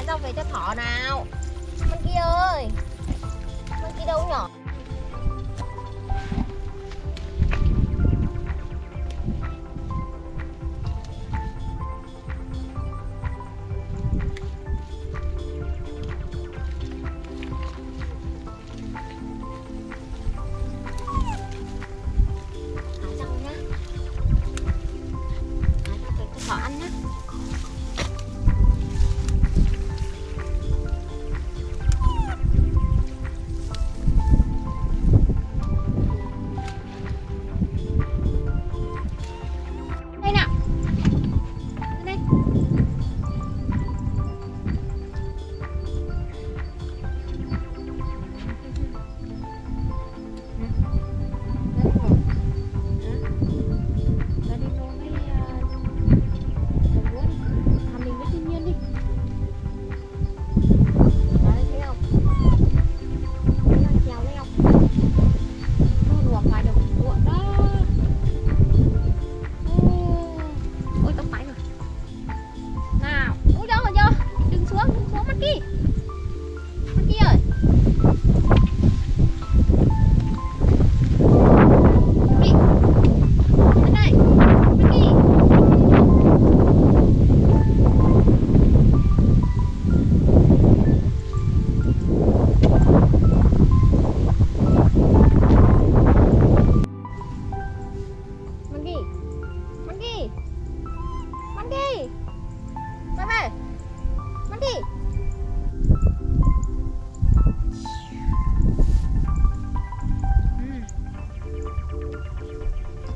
hái rau về cho thỏ nào. Con kia ơi, con kia đâu nhỏ? Thỏ ăn nhá. Đây nào. Đây.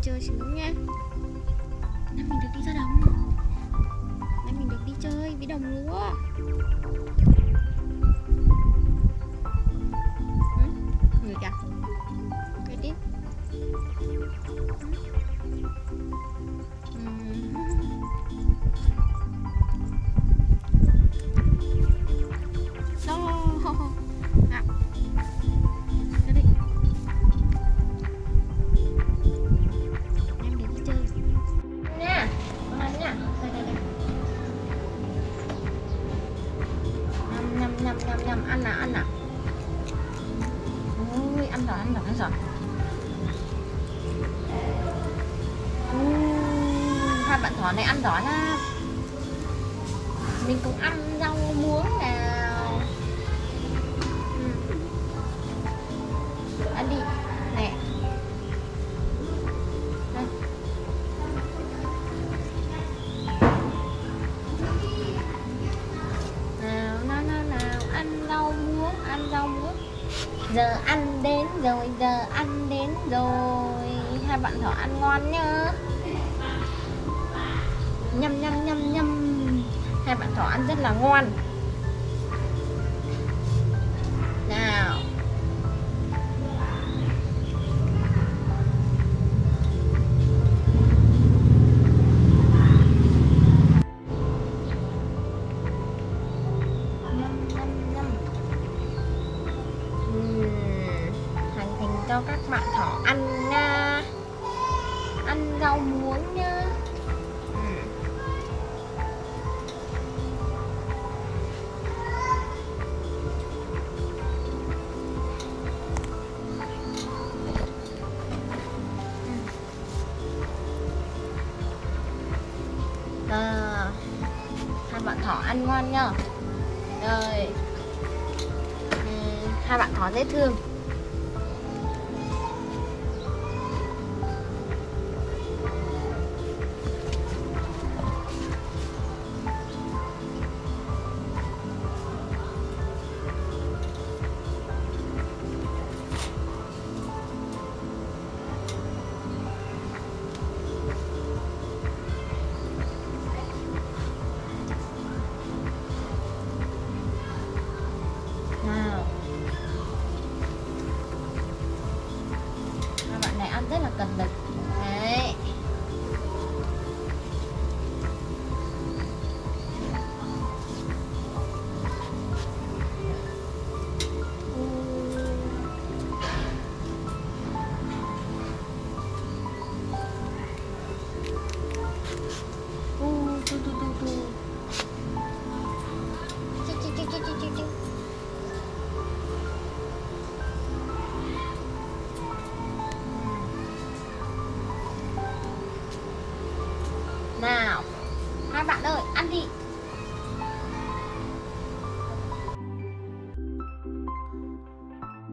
Chơi xíu nha. Nay mình được đi ra đồng. Nay mình được đi chơi với đồng lúa. Người kìa. Cái đi. Nhầm ăn nào. Ui, ăn rồi. Hai bạn thỏ này ăn giỏi ha. Mình cũng ăn rau muống nào. Ăn đi nè. Đây. Nào, ăn rau muống. Giờ ăn đến rồi. Hai bạn thỏ ăn ngon nhá. Nhâm. Hai bạn thỏ ăn rất là ngon. Nào. Cho các bạn thỏ ăn nha. Ăn rau muống nha. Hai bạn thỏ ăn ngon nhá. Rồi. Hai bạn thỏ dễ thương.